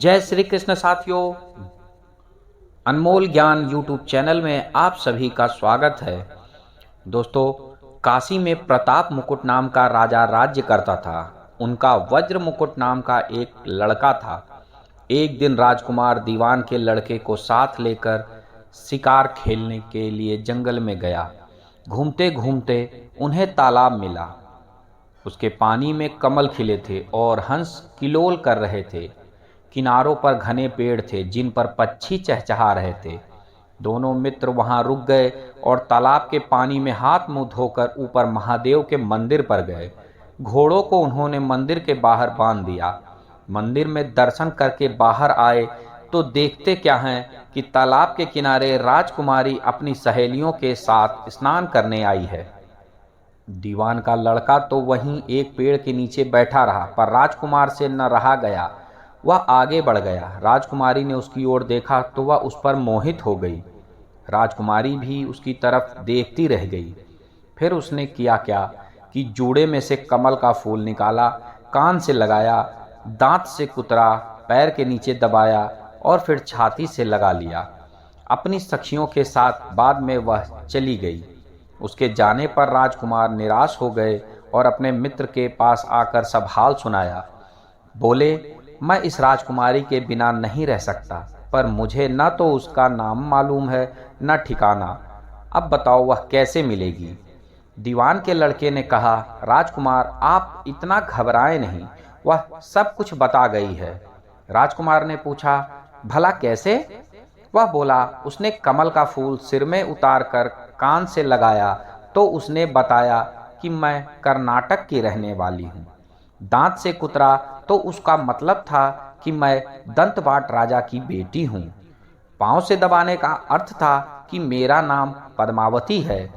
जय श्री कृष्ण साथियों। अनमोल ज्ञान यूट्यूब चैनल में आप सभी का स्वागत है। दोस्तों, काशी में प्रताप मुकुट नाम का राजा राज्य करता था। उनका वज्र मुकुट नाम का एक लड़का था। एक दिन राजकुमार दीवान के लड़के को साथ लेकर शिकार खेलने के लिए जंगल में गया। घूमते घूमते उन्हें तालाब मिला। उसके पानी में कमल खिले थे और हंस किलोल कर रहे थे। किनारों पर घने पेड़ थे जिन पर पक्षी चहचहा रहे थे। दोनों मित्र वहां रुक गए और तालाब के पानी में हाथ मुंह धोकर ऊपर महादेव के मंदिर पर गए। घोड़ों को उन्होंने मंदिर के बाहर बांध दिया। मंदिर में दर्शन करके बाहर आए तो देखते क्या हैं कि तालाब के किनारे राजकुमारी अपनी सहेलियों के साथ स्नान करने आई है। दीवान का लड़का तो वहीं एक पेड़ के नीचे बैठा रहा, पर राजकुमार से न रहा गया। वह आगे बढ़ गया। राजकुमारी ने उसकी ओर देखा तो वह उस पर मोहित हो गई। राजकुमारी भी उसकी तरफ देखती रह गई। फिर उसने किया क्या कि जूड़े में से कमल का फूल निकाला, कान से लगाया, दांत से कुतरा, पैर के नीचे दबाया और फिर छाती से लगा लिया। अपनी सखियों के साथ बाद में वह चली गई। उसके जाने पर राजकुमार निराश हो गए और अपने मित्र के पास आकर सब हाल सुनाया। बोले, मैं इस राजकुमारी के बिना नहीं रह सकता, पर मुझे न तो उसका नाम मालूम है न ठिकाना। अब बताओ वह कैसे मिलेगी। दीवान के लड़के ने कहा, राजकुमार आप इतना घबराएं नहीं, वह सब कुछ बता गई है। राजकुमार ने पूछा, भला कैसे? वह बोला, उसने कमल का फूल सिर में उतार कर कान से लगाया तो उसने बताया कि मैं कर्नाटक की रहने वाली हूँ। दांत से कुतरा तो उसका मतलब था कि मैं दंतबाट राजा की बेटी हूँ। पांव से दबाने का अर्थ था कि मेरा नाम पद्मावती है।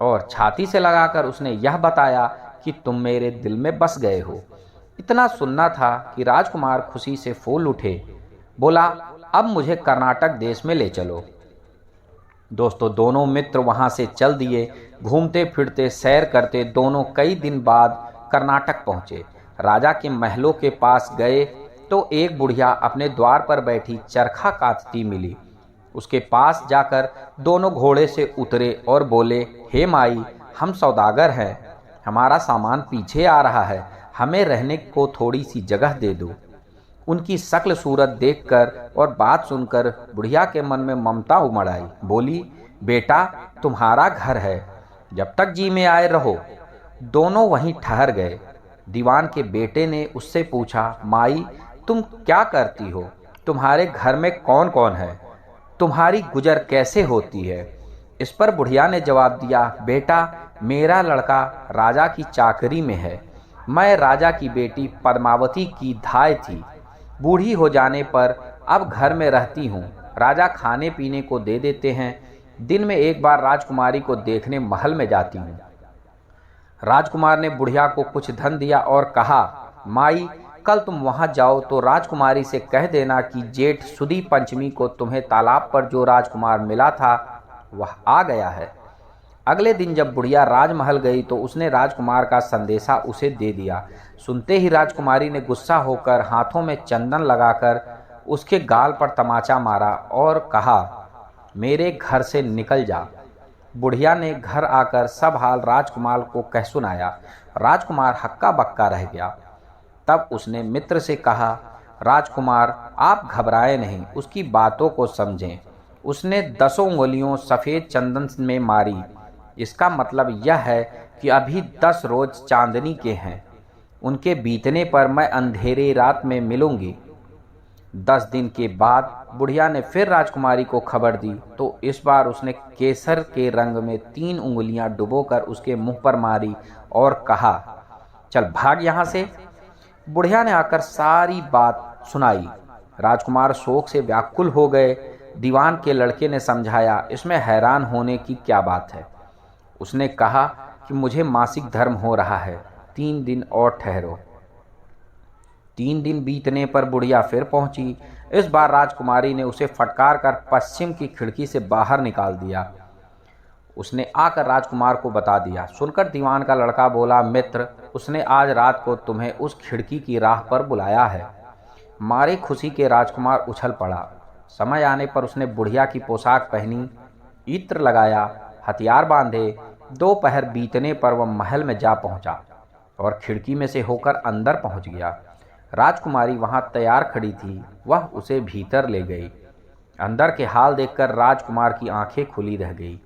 और छाती से लगाकर उसने यह बताया कि तुम मेरे दिल में बस गए हो। इतना सुनना था कि राजकुमार खुशी से फूल उठे। बोला, अब मुझे कर्नाटक देश में ले चलो। दोस्तों, दोनों मित्र वहां से चल दिए। घूमते फिरते सैर करते दोनों कई दिन बाद कर्नाटक पहुंचे। राजा के महलों के पास गए तो एक बुढ़िया अपने द्वार पर बैठी चरखा काटती मिली। उसके पास जाकर दोनों घोड़े से उतरे और बोले, हे माई, हम सौदागर हैं, हमारा सामान पीछे आ रहा है, हमें रहने को थोड़ी सी जगह दे दो। उनकी शक्ल सूरत देखकर और बात सुनकर बुढ़िया के मन में ममता उमड़ आई। बोली, बेटा तुम्हारा घर है, जब तक जी में आए रहो। दोनों वहीं ठहर गए। दीवान के बेटे ने उससे पूछा, माई तुम क्या करती हो? तुम्हारे घर में कौन कौन है? तुम्हारी गुजर कैसे होती है? इस पर बुढ़िया ने जवाब दिया, बेटा मेरा लड़का राजा की चाकरी में है। मैं राजा की बेटी पद्मावती की धाय थी। बूढ़ी हो जाने पर अब घर में रहती हूँ। राजा खाने पीने को दे देते हैं। दिन में एक बार राजकुमारी को देखने महल में जाती हूँ। राजकुमार ने बुढ़िया को कुछ धन दिया और कहा, माई कल तुम वहां जाओ तो राजकुमारी से कह देना कि जेठ सुदी पंचमी को तुम्हें तालाब पर जो राजकुमार मिला था वह आ गया है। अगले दिन जब बुढ़िया राजमहल गई तो उसने राजकुमार का संदेशा उसे दे दिया। सुनते ही राजकुमारी ने गुस्सा होकर हाथों में चंदन लगाकर उसके गाल पर तमाचा मारा और कहा, मेरे घर से निकल जा। बुढ़िया ने घर आकर सब हाल राजकुमार को कह सुनाया। राजकुमार हक्का बक्का रह गया। तब उसने मित्र से कहा, राजकुमार आप घबराए नहीं, उसकी बातों को समझें। उसने 10 उंगलियों सफ़ेद चंदन में मारी। इसका मतलब यह है कि अभी 10 रोज चांदनी के हैं। उनके बीतने पर मैं अंधेरे रात में मिलूंगी। 10 दिन के बाद बुढ़िया ने फिर राजकुमारी को खबर दी तो इस बार उसने केसर के रंग में 3 उंगलियां डुबोकर उसके मुंह पर मारी और कहा, चल भाग यहाँ से। बुढ़िया ने आकर सारी बात सुनाई। राजकुमार शोक से व्याकुल हो गए। दीवान के लड़के ने समझाया, इसमें हैरान होने की क्या बात है। उसने कहा कि मुझे मासिक धर्म हो रहा है, 3 दिन और ठहरो। 3 दिन बीतने पर बुढ़िया फिर पहुंची। इस बार राजकुमारी ने उसे फटकार कर पश्चिम की खिड़की से बाहर निकाल दिया। उसने आकर राजकुमार को बता दिया। सुनकर दीवान का लड़का बोला, मित्र उसने आज रात को तुम्हें उस खिड़की की राह पर बुलाया है। मारे खुशी के राजकुमार उछल पड़ा। समय आने पर उसने बुढ़िया की पोशाक पहनी, इत्र लगाया, हथियार बांधे। दोपहर बीतने पर वह महल में जा पहुंचा और खिड़की में से होकर अंदर पहुंच गया। राजकुमारी वहां तैयार खड़ी थी, वह उसे भीतर ले गई। अंदर के हाल देखकर राजकुमार की आंखें खुली रह गई।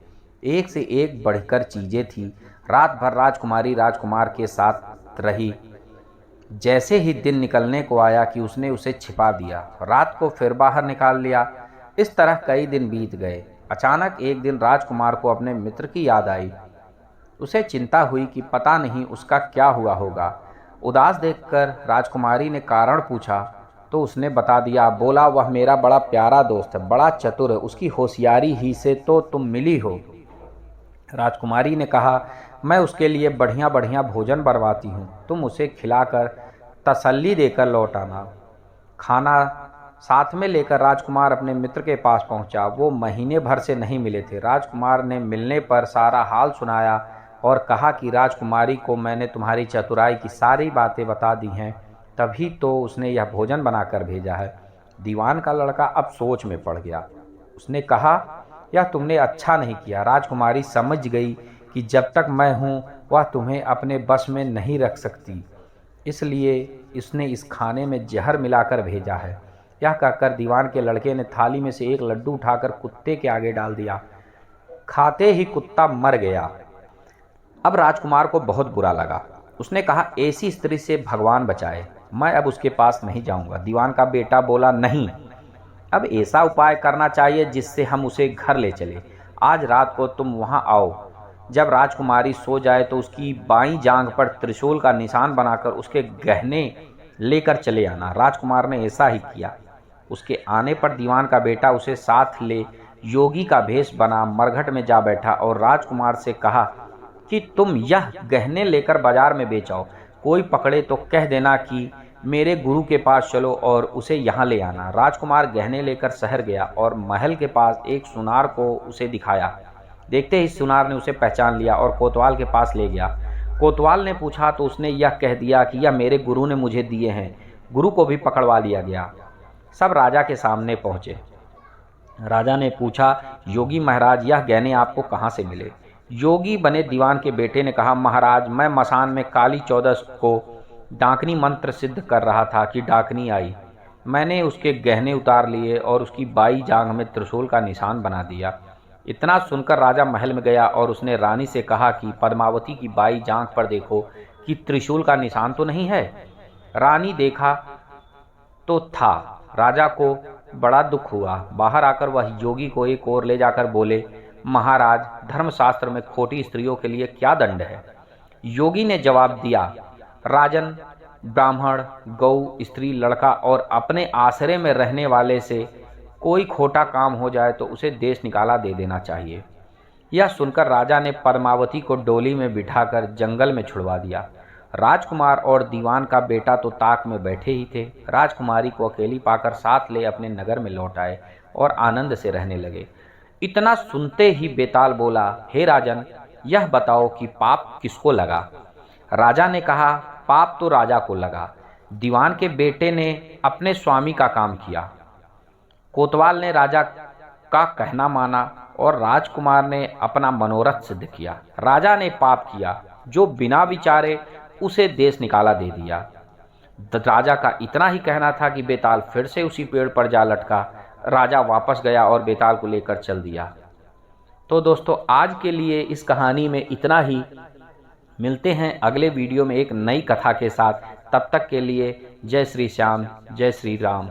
एक से एक बढ़कर चीजें थी। रात भर राजकुमारी राजकुमार के साथ रही। जैसे ही दिन निकलने को आया कि उसने उसे छिपा दिया, रात को फिर बाहर निकाल लिया। इस तरह कई दिन बीत गए। अचानक एक दिन राजकुमार को अपने मित्र की याद आई। उसे चिंता हुई कि पता नहीं उसका क्या हुआ होगा। उदास देखकर राजकुमारी ने कारण पूछा तो उसने बता दिया। बोला, वह मेरा बड़ा प्यारा दोस्त है, बड़ा चतुर है, उसकी होशियारी ही से तो तुम मिली हो। राजकुमारी ने कहा, मैं उसके लिए बढ़िया बढ़िया भोजन बनवाती हूँ, तुम उसे खिलाकर तसल्ली देकर लौट आना। खाना साथ में लेकर राजकुमार अपने मित्र के पास पहुंचा। वो महीने भर से नहीं मिले थे। राजकुमार ने मिलने पर सारा हाल सुनाया और कहा कि राजकुमारी को मैंने तुम्हारी चतुराई की सारी बातें बता दी हैं, तभी तो उसने यह भोजन बनाकर भेजा है। दीवान का लड़का अब सोच में पड़ गया। उसने कहा, यह तुमने अच्छा नहीं किया। राजकुमारी समझ गई कि जब तक मैं हूँ वह तुम्हें अपने बस में नहीं रख सकती, इसलिए इसने इस खाने में जहर मिलाकर भेजा है। यह कहकर दीवान के लड़के ने थाली में से एक लड्डू उठाकर कुत्ते के आगे डाल दिया। खाते ही कुत्ता मर गया। अब राजकुमार को बहुत बुरा लगा। उसने कहा, ऐसी स्त्री से भगवान बचाए, मैं अब उसके पास नहीं जाऊंगा। दीवान का बेटा बोला, नहीं, अब ऐसा उपाय करना चाहिए जिससे हम उसे घर ले चले। आज रात को तुम वहां आओ। जब राजकुमारी सो जाए तो उसकी बाईं जांघ पर त्रिशूल का निशान बनाकर उसके गहने लेकर चले आना। राजकुमार ने ऐसा ही किया। उसके आने पर दीवान का बेटा उसे साथ ले योगी का भेष बना मरघट में जा बैठा और राजकुमार से कहा कि तुम यह गहने लेकर बाजार में बेचाओ। कोई पकड़े तो कह देना कि मेरे गुरु के पास चलो और उसे यहाँ ले आना। राजकुमार गहने लेकर शहर गया और महल के पास एक सुनार को उसे दिखाया। देखते ही सुनार ने उसे पहचान लिया और कोतवाल के पास ले गया। कोतवाल ने पूछा तो उसने यह कह दिया कि यह मेरे गुरु ने मुझे दिए हैं। गुरु को भी पकड़वा लिया गया। सब राजा के सामने पहुंचे। राजा ने पूछा, योगी महाराज, यह गहने आपको कहाँ से मिले? योगी बने दीवान के बेटे ने कहा, महाराज, मैं मसान में काली चौदस को डाकनी मंत्र सिद्ध कर रहा था कि डाकनी आई। मैंने उसके गहने उतार लिए और उसकी बाई जांघ में त्रिशूल का निशान बना दिया। इतना सुनकर राजा महल में गया और उसने रानी से कहा कि पद्मावती की बाई जांघ पर देखो कि त्रिशूल का निशान तो नहीं है। रानी देखा तो था। राजा को बड़ा दुख हुआ। बाहर आकर वह योगी को एक ओर ले जाकर बोले, महाराज, धर्मशास्त्र में खोटी स्त्रियों के लिए क्या दंड है? योगी ने जवाब दिया, राजन, ब्राह्मण, गौ, स्त्री, लड़का और अपने आश्रय में रहने वाले से कोई खोटा काम हो जाए तो उसे देश निकाला दे देना चाहिए। यह सुनकर राजा ने पद्मावती को डोली में बिठाकर जंगल में छुड़वा दिया। राजकुमार और दीवान का बेटा तो ताक में बैठे ही थे। राजकुमारी को अकेली पाकर साथ ले अपने नगर में लौट आए और आनंद से रहने लगे। इतना सुनते ही बेताल बोला, हे राजन, यह बताओ कि पाप किसको लगा? राजा ने कहा, पाप तो राजा को लगा। दीवान के बेटे ने अपने स्वामी का काम किया। कोतवाल ने राजा का कहना माना और राजकुमार ने अपना मनोरथ सिद्ध किया। राजा ने पाप किया, जो बिना विचारे उसे देश निकाला दे दिया। राजा का इतना ही कहना था कि बेताल फिर से उसी पेड़ पर जा लटका। राजा वापस गया और बेताल को लेकर चल दिया। तो दोस्तों, आज के लिए इस कहानी में इतना ही। मिलते हैं अगले वीडियो में एक नई कथा के साथ। तब तक के लिए जय श्री श्याम, जय श्री राम।